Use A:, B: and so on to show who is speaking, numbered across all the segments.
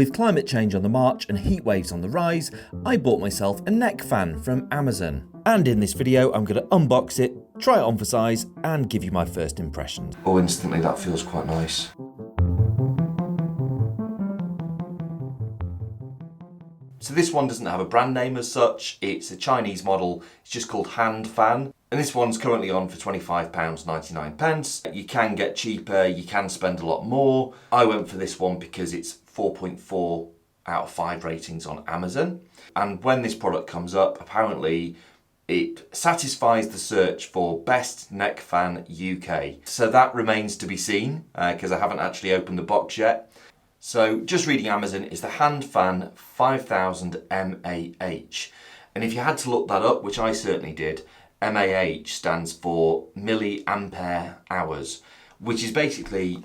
A: With climate change on the march and heat waves on the rise, I bought myself a neck fan from Amazon. And in this video, I'm going to unbox it, try it on for size, and give you my first impressions.
B: Oh, instantly that feels quite nice. So this one doesn't have a brand name as such, it's a Chinese model, it's just called HandFan. And this one's currently on for £25.99. You can get cheaper, you can spend a lot more. I went for this one because it's 4.4 out of 5 ratings on Amazon. And when this product comes up, apparently it satisfies the search for best neck fan UK. So that remains to be seen, because I haven't actually opened the box yet. So just reading Amazon is the HandFan 5000mAh. And if you had to look that up, which I certainly did, mAh stands for milliampere hours, which is basically,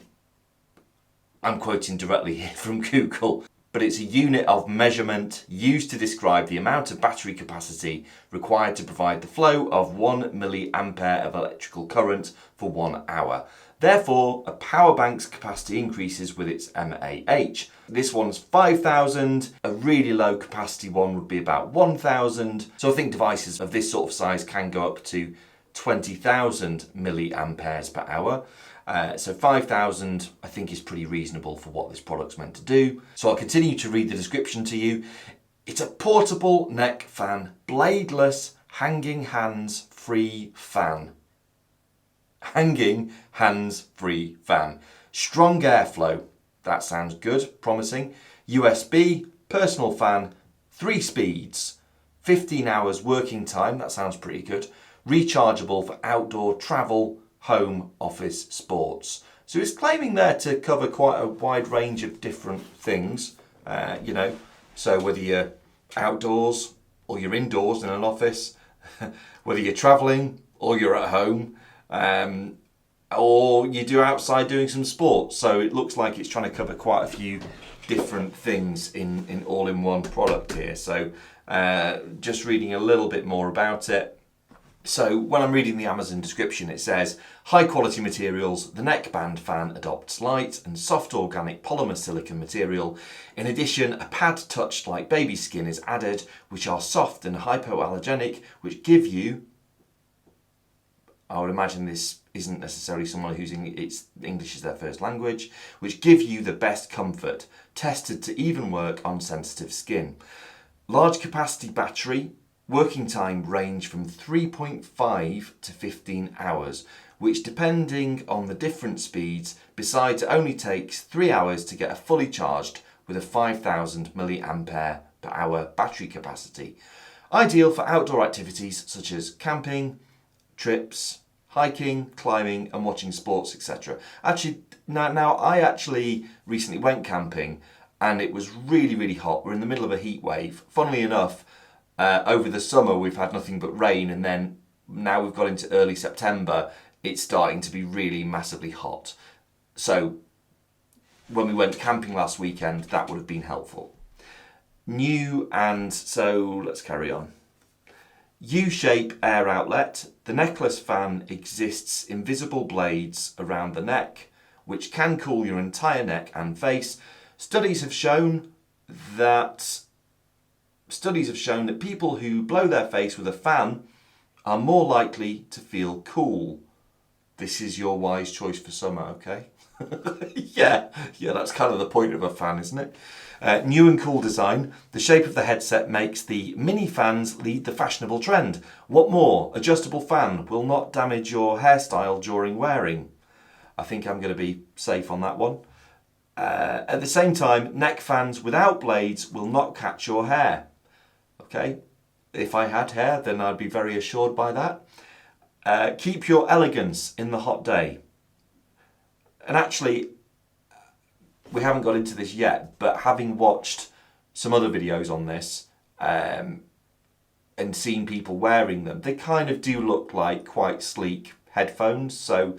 B: I'm quoting directly here from Google, but it's a unit of measurement used to describe the amount of battery capacity required to provide the flow of 1 milliampere of electrical current for 1 hour. Therefore, a power bank's capacity increases with its mAh. This one's 5,000, a really low capacity one would be about 1,000. So I think devices of this sort of size can go up to 20,000 milliamperes per hour. So 5,000 I think is pretty reasonable for what this product's meant to do. So I'll continue to read the description to you. It's a portable neck fan, bladeless, hanging hands-free fan. Hanging hands-free fan. Strong airflow, that sounds good, promising. USB, personal fan, 3 speeds, 15 hours working time, that sounds pretty good. Rechargeable for outdoor travel, home, office, sports. So it's claiming there to cover quite a wide range of different things, so whether you're outdoors or you're indoors in an office, whether you're traveling or you're at home, or you do outside doing some sports. So it looks like it's trying to cover quite a few different things in all-in-one product here. So just reading a little bit more about it. So when I'm reading the Amazon description, it says, high quality materials, the neckband fan adopts light and soft organic polymer silicone material. In addition, a pad touched like baby skin is added, which are soft and hypoallergenic, which give you, I would imagine this isn't necessarily someone who's English is their first language, which give you the best comfort, tested to even work on sensitive skin. Large capacity battery, working time range from 3.5 to 15 hours, which depending on the different speeds, besides it only takes 3 hours to get a fully charged with a 5,000 milliampere per hour battery capacity. Ideal for outdoor activities such as camping, trips, hiking, climbing and watching sports, etc. Actually, now I actually recently went camping and it was really, really hot. We're in the middle of a heat wave. Funnily enough, over the summer we've had nothing but rain, and then now we've got into early September, it's starting to be really massively hot. So when we went camping last weekend, that would have been helpful. New, and so let's carry on. U-shape air outlet. The necklace fan exists invisible blades around the neck, which can cool your entire neck and face. Studies have shown that people who blow their face with a fan are more likely to feel cool. This is your wise choice for summer, okay? Yeah, that's kind of the point of a fan, isn't it? New and cool design. The shape of the headset makes the mini fans lead the fashionable trend. What more? Adjustable fan will not damage your hairstyle during wearing. I think I'm going to be safe on that one. At the same time, neck fans without blades will not catch your hair. Okay, if I had hair, then I'd be very assured by that. Keep your elegance in the hot day. And actually, we haven't got into this yet, but having watched some other videos on this and seen people wearing them, they kind of do look like quite sleek headphones. So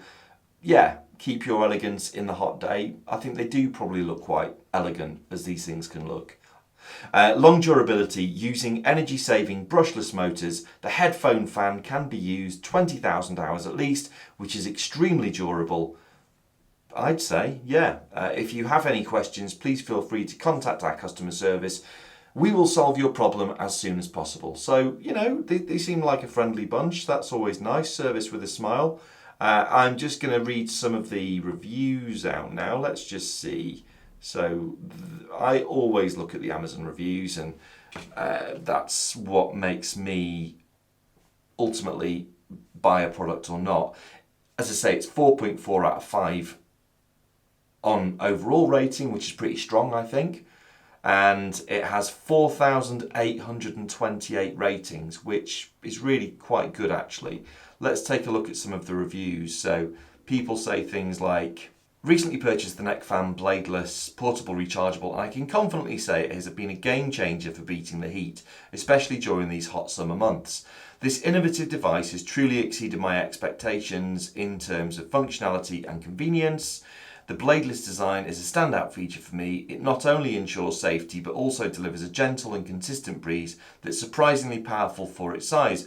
B: yeah, keep your elegance in the hot day. I think they do probably look quite elegant, as these things can look. Long durability. Using energy-saving brushless motors, the headphone fan can be used 20,000 hours at least, which is extremely durable. I'd say, yeah. If you have any questions, please feel free to contact our customer service. We will solve your problem as soon as possible. So, you know, they seem like a friendly bunch. That's always nice. Service with a smile. I'm just going to read some of the reviews out now. Let's just see. So, I always look at the Amazon reviews, and that's what makes me ultimately buy a product or not. As I say, it's 4.4 out of 5 on overall rating, which is pretty strong, I think. And it has 4,828 ratings, which is really quite good, actually. Let's take a look at some of the reviews. So people say things like, recently purchased the HandFan Bladeless portable rechargeable, and I can confidently say it has been a game changer for beating the heat, especially during these hot summer months. This innovative device has truly exceeded my expectations in terms of functionality and convenience. The Bladeless design is a standout feature for me. It not only ensures safety, but also delivers a gentle and consistent breeze that's surprisingly powerful for its size.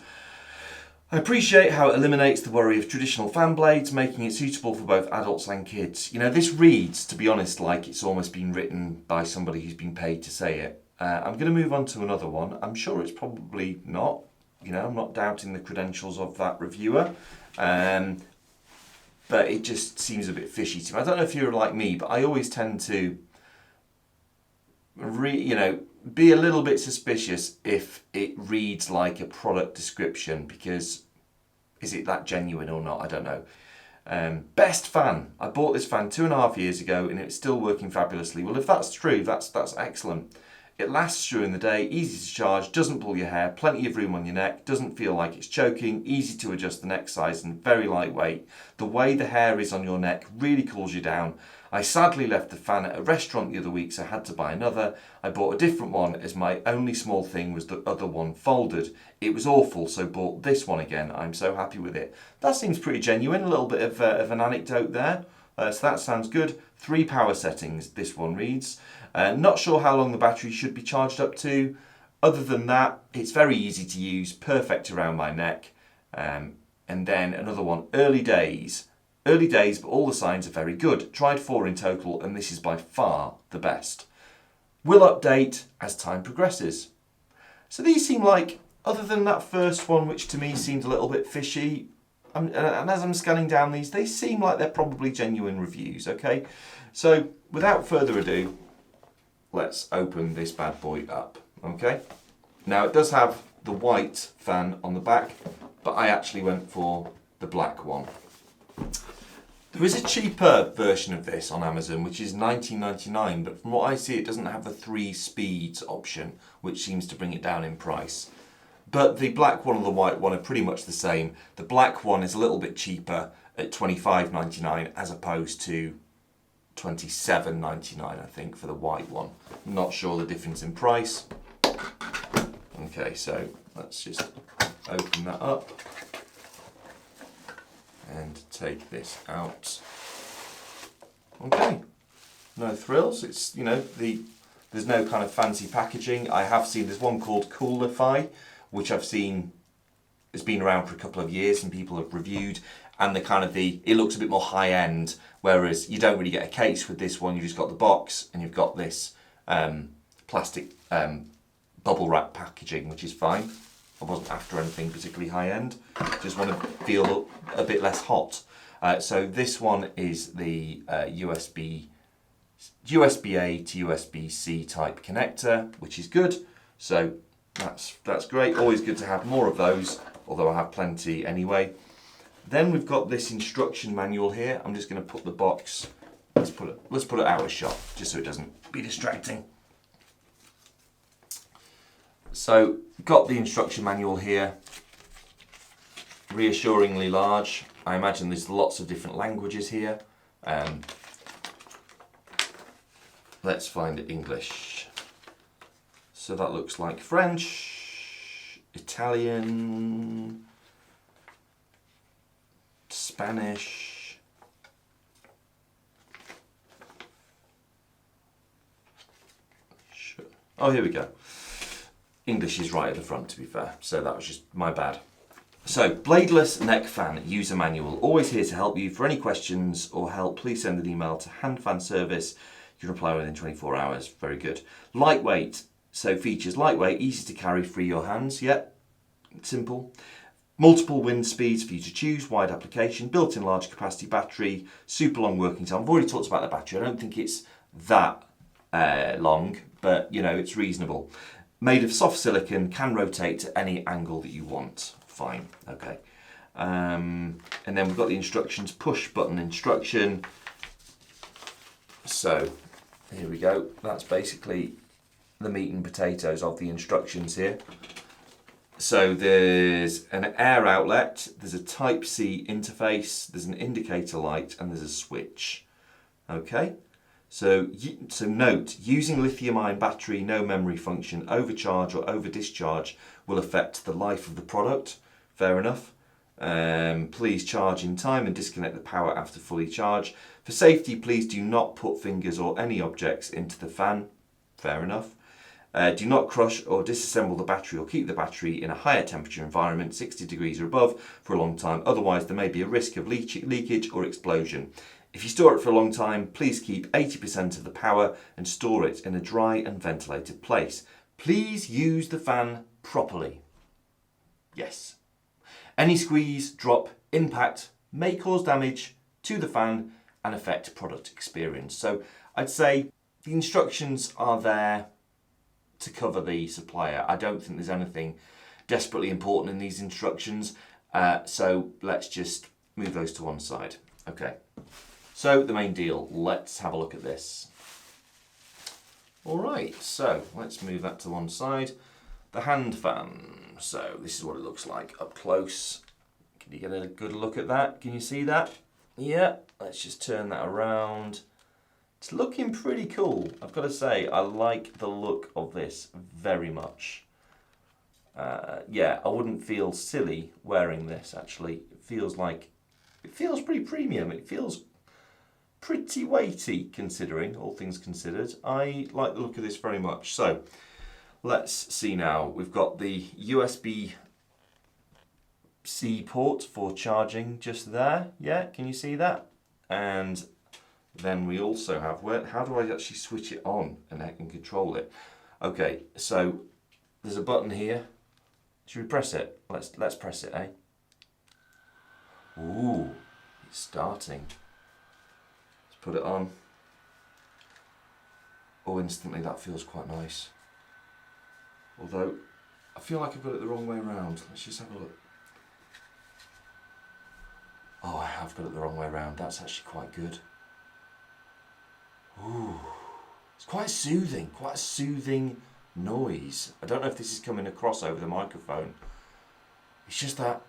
B: I appreciate how it eliminates the worry of traditional fan blades, making it suitable for both adults and kids. You know, this reads, to be honest, like it's almost been written by somebody who's been paid to say it. I'm going to move on to another one. I'm sure it's probably not. You know, I'm not doubting the credentials of that reviewer. But it just seems a bit fishy to me. I don't know if you're like me, but I always tend to, be a little bit suspicious if it reads like a product description, because is it that genuine or not? I don't know. Best fan. I bought this fan 2.5 years ago and it's still working fabulously. Well, if that's true, that's excellent. It lasts during the day, easy to charge, doesn't pull your hair, plenty of room on your neck, doesn't feel like it's choking, easy to adjust the neck size and very lightweight. The way the hair is on your neck really cools you down. I sadly left the fan at a restaurant the other week, so I had to buy another. I bought a different one as my only small thing was the other one folded. It was awful, so bought this one again. I'm so happy with it. That seems pretty genuine, a little bit of an anecdote there. So that sounds good. 3 power settings, this one reads. Not sure how long the battery should be charged up to. Other than that, it's very easy to use, perfect around my neck. And then another one, early days. Early days, but all the signs are very good. Tried 4 in total, and this is by far the best. Will update as time progresses. So these seem like, other than that first one, which to me seemed a little bit fishy, and as I'm scanning down these, they seem like they're probably genuine reviews, okay? So without further ado, let's open this bad boy up, okay? Now it does have the white fan on the back, but I actually went for the black one. There is a cheaper version of this on Amazon, which is $19.99, but from what I see, it doesn't have the 3 speeds option, which seems to bring it down in price. But the black one and the white one are pretty much the same. The black one is a little bit cheaper at $25.99 as opposed to $27.99, I think, for the white one. I'm not sure the difference in price. Okay, so let's just open that up and take this out. Okay, no thrills. It's, there's no kind of fancy packaging. I have seen, there's one called Coolify, which I've seen has been around for a couple of years and people have reviewed, and it looks a bit more high end, whereas you don't really get a case with this one. You've just got the box and you've got this plastic bubble wrap packaging, which is fine. I wasn't after anything particularly high end, just want to feel a bit less hot. So this one is the USB-A to USB-C type connector, which is good. So that's great. Always good to have more of those, although I have plenty anyway. Then we've got this instruction manual here. I'm just going to put the box. Let's put it out of shot, just so it doesn't be distracting. So got the instruction manual here. Reassuringly large. I imagine there's lots of different languages here. Let's find English. So that looks like French, Italian, Spanish, oh, here we go. English is right at the front, to be fair, so that was just my bad. So, Bladeless neck fan user manual. Always here to help you. For any questions or help, please send an email to HandFan service. You can reply within 24 hours. Very good. Lightweight. So features lightweight, easy to carry, free your hands. Yep, simple. Multiple wind speeds for you to choose, wide application, built-in large capacity battery, super long working time. I've already talked about the battery. I don't think it's that long, but you know, it's reasonable. Made of soft silicone, can rotate to any angle that you want. Fine, okay. And then we've got the instructions, push button instruction. So here we go. That's basically the meat and potatoes of the instructions here. So there's an air outlet, there's a Type-C interface, there's an indicator light, and there's a switch. Okay, so note, using lithium-ion battery, no memory function, overcharge or over-discharge will affect the life of the product. Fair enough. Please charge in time and disconnect the power after fully charged. For safety, please do not put fingers or any objects into the fan. Fair enough. Do not crush or disassemble the battery or keep the battery in a higher temperature environment, 60 degrees or above, for a long time. Otherwise, there may be a risk of leakage or explosion. If you store it for a long time, please keep 80% of the power and store it in a dry and ventilated place. Please use the fan properly. Yes. Any squeeze, drop, impact may cause damage to the fan and affect product experience. So I'd say the instructions are there to cover the supplier. I don't think there's anything desperately important in these instructions, so let's just move those to one side. Okay, so the main deal, let's have a look at this. Alright, so let's move that to one side. The hand fan, so this is what it looks like up close. Can you get a good look at that? Can you see that? Yeah, let's just turn that around. It's looking pretty cool. I've got to say, I like the look of this very much. Yeah, I wouldn't feel silly wearing this, actually. It feels pretty premium. It feels pretty weighty, considering, all things considered. I like the look of this very much. So, let's see now. We've got the USB-C port for charging just there. Yeah, can you see that? And then we also have, how do I actually switch it on and I can control it? Okay, so there's a button here. Should we press it? Let's press it, eh? Ooh, it's starting. Let's put it on. Oh, instantly that feels quite nice. Although, I feel like I've got it the wrong way around. Let's just have a look. Oh, I have got it the wrong way around. That's actually quite good. Ooh, it's quite a soothing noise. I don't know if this is coming across over the microphone. It's just that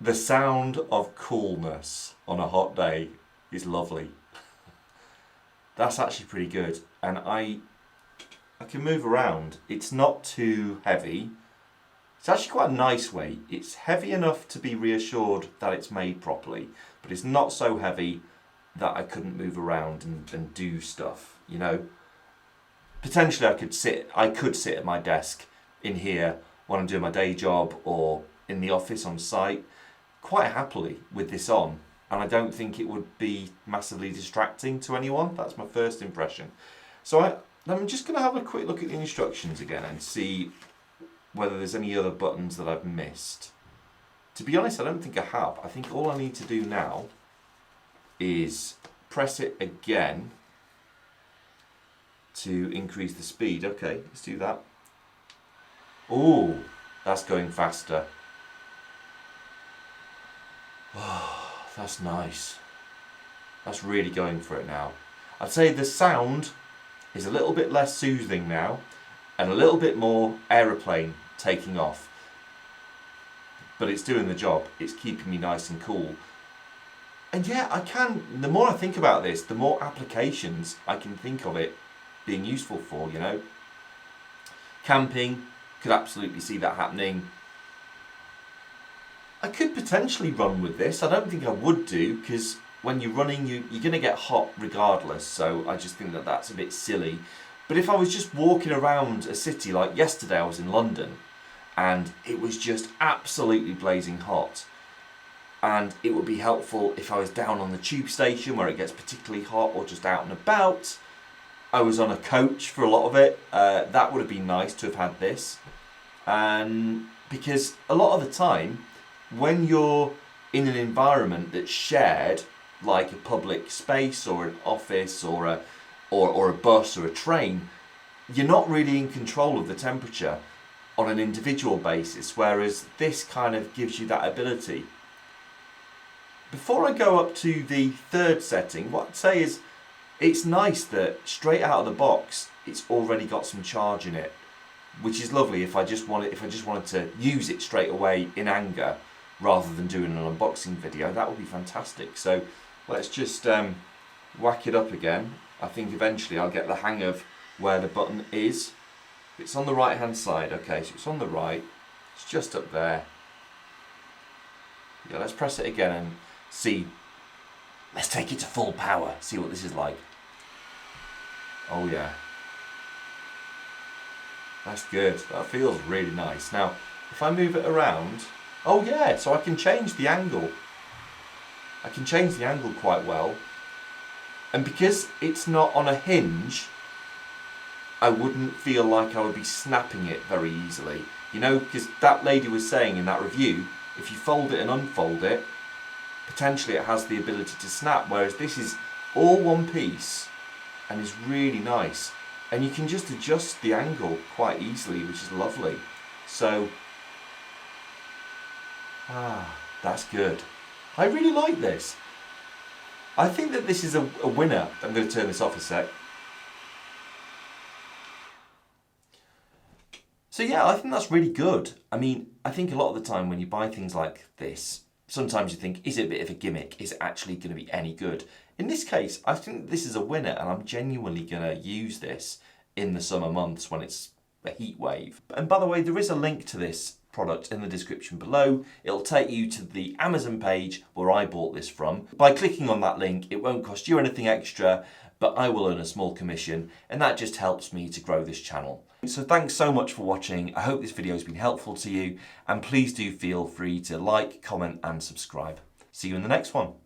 B: the sound of coolness on a hot day is lovely. That's actually pretty good, and I can move around. It's not too heavy. It's actually quite a nice weight. It's heavy enough to be reassured that it's made properly, but it's not so heavy that I couldn't move around and do stuff, you know. Potentially I could sit at my desk in here when I'm doing my day job or in the office on site quite happily with this on, and I don't think it would be massively distracting to anyone. That's my first impression. So I'm just going to have a quick look at the instructions again and see whether there's any other buttons that I've missed. To be honest, I don't think I have. I think all I need to do now is press it again to increase the speed. Okay, let's do that. Oh, that's going faster. Oh, that's nice. That's really going for it now. I'd say the sound is a little bit less soothing now and a little bit more aeroplane taking off. But it's doing the job. It's keeping me nice and cool. And yeah, the more I think about this, the more applications I can think of it being useful for, you know. Camping, could absolutely see that happening. I could potentially run with this. I don't think I would do, because when you're running, you're going to get hot regardless, so I just think that that's a bit silly. But if I was just walking around a city, like yesterday I was in London, and it was just absolutely blazing hot. And it would be helpful if I was down on the tube station where it gets particularly hot, or just out and about. I was on a coach for a lot of it. That would have been nice to have had this. And because a lot of the time, when you're in an environment that's shared, like a public space or an office or a bus or a train, you're not really in control of the temperature on an individual basis, whereas this kind of gives you that ability. Before I go up to the third setting, what I'd say is it's nice that straight out of the box it's already got some charge in it, which is lovely if I just wanted to use it straight away in anger rather than doing an unboxing video. That would be fantastic. So let's just whack it up again. I think eventually I'll get the hang of where the button is. It's on the right hand side. Okay, so it's on the right, it's just up there. Yeah, let's press it again and see. Let's take it to full power, see what this is like. Oh yeah, that's good. That feels really nice. Now if I move it around, oh yeah, so I can change the angle. I can change the angle quite well, and because it's not on a hinge, I wouldn't feel like I would be snapping it very easily. You know, because that lady was saying in that review, if you fold it and unfold it, potentially it has the ability to snap, whereas this is all one piece and is really nice. And you can just adjust the angle quite easily, which is lovely. So, that's good. I really like this. I think that this is a winner. I'm going to turn this off a sec. So yeah, I think that's really good. I mean, I think a lot of the time when you buy things like this, sometimes you think, is it a bit of a gimmick? Is it actually going to be any good? In this case, I think this is a winner, and I'm genuinely going to use this in the summer months when it's a heat wave. And by the way, there is a link to this product in the description below. It'll take you to the Amazon page where I bought this from. By clicking on that link, it won't cost you anything extra, but I will earn a small commission, and that just helps me to grow this channel. So thanks so much for watching. I hope this video has been helpful to you, and please do feel free to like, comment and subscribe. See you in the next one.